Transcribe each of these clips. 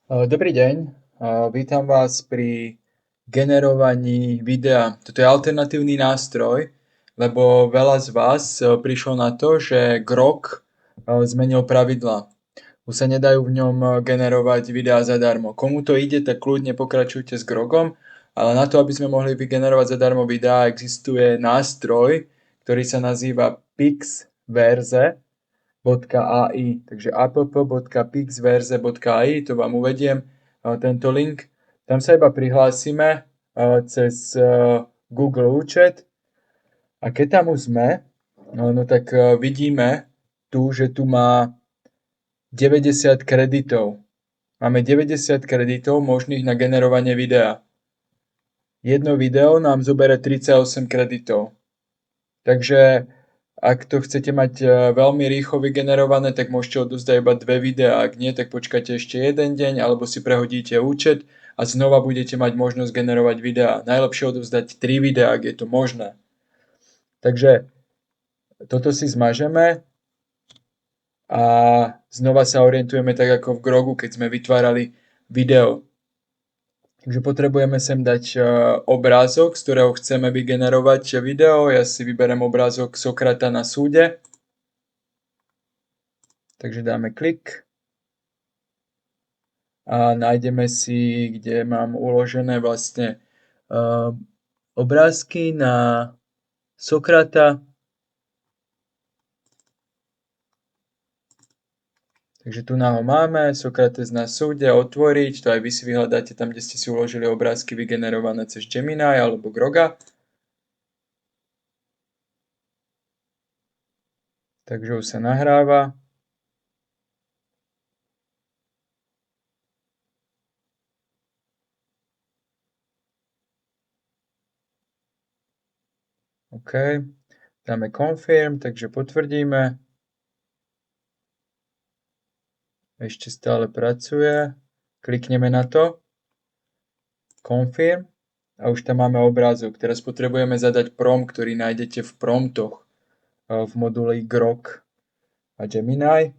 Dobrý deň, vítam vás pri generovaní videa. Toto je alternatívny nástroj, lebo veľa z vás prišlo na to, že Grok zmenil pravidlá. Už sa nedajú v ňom generovať videá zadarmo. Komu to ide, tak kľudne pokračujte s Grogom, ale na to, aby sme mohli vygenerovať zadarmo videá, existuje nástroj, ktorý sa nazýva Pixverse. .ai. Takže app.pixverse.ai, to vám uvediem, tento link. Tam sa iba prihlásime cez Google účet a keď tam už sme, no tak vidíme tu, že tu má 90 kreditov. Máme 90 kreditov možných na generovanie videa. Jedno video nám zobere 38 kreditov. Takže ak to chcete mať veľmi rýchlo vygenerované, tak môžete odozdať iba 2 videá. Ak nie, tak počkajte ešte jeden deň, alebo si prehodíte účet a znova budete mať možnosť generovať videá. Najlepšie odovzdať 3 videá, ak je to možné. Takže toto si zmažeme a znova sa orientujeme tak ako v Grogu, keď sme vytvárali video. Takže potrebujeme sem dať obrázok, z ktorého chceme vygenerovať video. Ja si vyberem obrázok Sokrata na súde. Takže dáme klik. A nájdeme si, kde mám uložené vlastne obrázky na Sokrata. Takže tu ho máme, Sokrates na súde, otvoriť, to aj vy si vyhľadáte tam, kde ste si uložili obrázky vygenerované cez Gemini alebo Groga. Takže už sa nahráva. OK, dáme confirm, takže potvrdíme. Ešte stále pracuje. Klikneme na to. Confirm. A už tam máme obrázok. Teraz potrebujeme zadať prompt, ktorý nájdete v promptoch v moduli Grok a Gemini.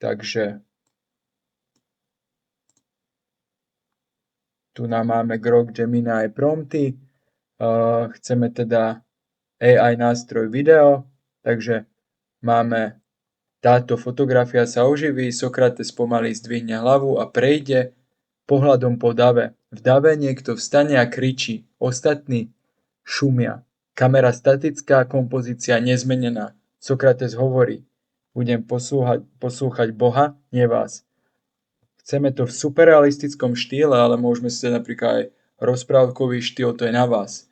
Takže tu nám máme Grok, Gemini prompty. Chceme teda AI nástroj video, takže máme táto fotografia sa oživí, Sokrates pomaly zdvihne hlavu a prejde pohľadom po dave. V dave niekto vstane a kričí. Ostatní šumia. Kamera statická, kompozícia nezmenená. Sokrates hovorí. Budem poslúchať Boha, nie vás. Chceme to v superrealistickom štýle, ale môžeme si dať napríklad aj rozprávkový štýl, to je na vás.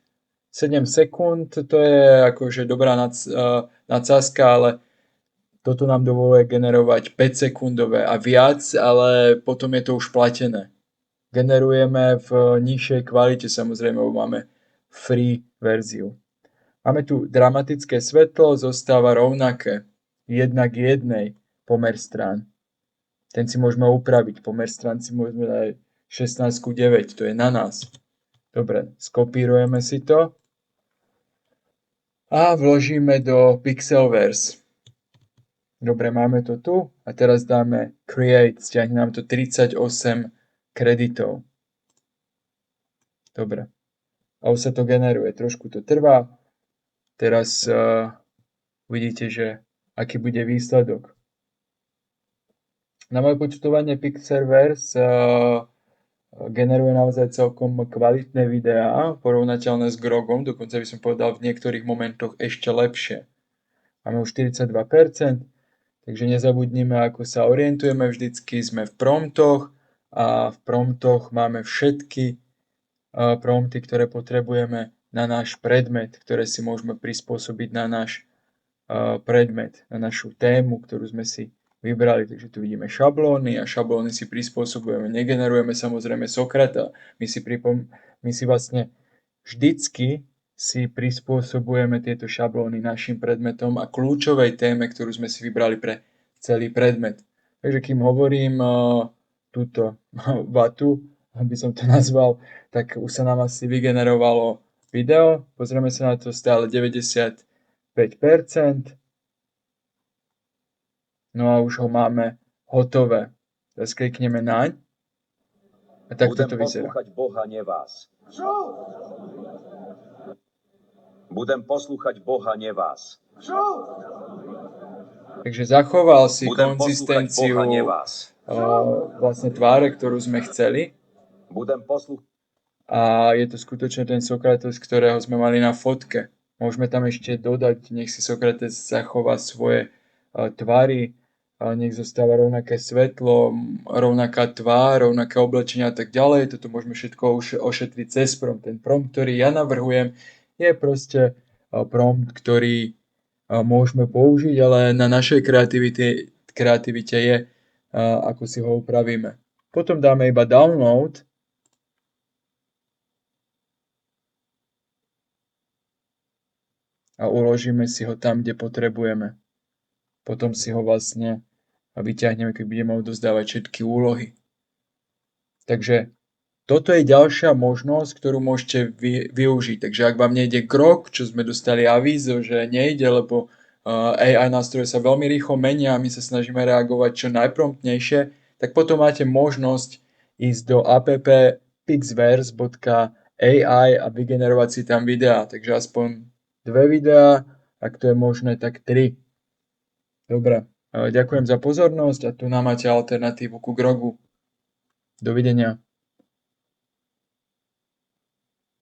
7 sekúnd, to je akože dobrá nadsázka, ale toto nám dovoluje generovať 5 sekundové a viac, ale potom je to už platené. Generujeme v nižšej kvalite, samozrejme, lebo máme free verziu. Máme tu dramatické svetlo, zostáva rovnaké. 1 k 1 pomer strán. Ten si môžeme upraviť. Pomer strán si môžeme dať 16 ku 9, to je na nás. Dobre, skopírujeme si to a vložíme do Pixelverse. Dobre, máme to tu a teraz dáme create, stiahne nám to 38 kreditov. Dobre. A už sa to generuje, trošku to trvá. Teraz uvidíte, že aký bude výsledok. Na moje počútovanie Pixelverse generuje naozaj celkom kvalitné videá, porovnateľné s Grogom, dokonca by som povedal v niektorých momentoch ešte lepšie. Máme už 42%, takže nezabudnime, ako sa orientujeme vždycky, sme v promptoch a v promptoch máme všetky prompty, ktoré potrebujeme na náš predmet, ktoré si môžeme prispôsobiť na náš predmet, na našu tému, ktorú sme si vybrali. Takže tu vidíme šablóny a šablóny si prispôsobujeme. Negenerujeme samozrejme Sokrata. My si vlastne vždycky si prispôsobujeme tieto šablóny našim predmetom a kľúčovej téme, ktorú sme si vybrali pre celý predmet. Takže kým hovorím túto vatu, aby som to nazval, tak už sa nám asi vygenerovalo video. Pozrieme sa na to, stále 95%. No a už ho máme hotové. Teraz klikneme naň. A takto Budem to vyzerá. poslúchať Boha, nie vás. Budem poslúchať Boha, nie vás. Takže zachoval si Budem poslúchať Boha, nie konzistenciu vás. vlastne tváre, ktorú sme chceli. Budem poslúchať. A je to skutočne ten Sokrates, ktorého sme mali na fotke. Môžeme tam ešte dodať, nech si Sokrates zachová svoje tvary, nech zostáva rovnaké svetlo, rovnaká tvár, rovnaké oblečenia a tak ďalej. Toto môžeme všetko ošetriť cez prompt. Ten prompt, ktorý ja navrhujem, je proste prompt, ktorý môžeme použiť, ale na našej kreativite je, ako si ho upravíme. Potom dáme iba download a uložíme si ho tam, kde potrebujeme. Potom si ho vlastne vyťahneme, keď budeme odozdávať všetky úlohy. Takže toto je ďalšia možnosť, ktorú môžete využiť. Takže ak vám nejde krok, čo sme dostali avízo, že nejde, lebo AI nástroje sa veľmi rýchlo menia a my sa snažíme reagovať čo najpromptnejšie, tak potom máte možnosť ísť do app pixverse.ai a vygenerovať si tam videá. Takže aspoň 2 videá, ak to je možné, tak 3. Dobre, ďakujem za pozornosť a tu nám máte alternatívu ku Grogu. Dovidenia.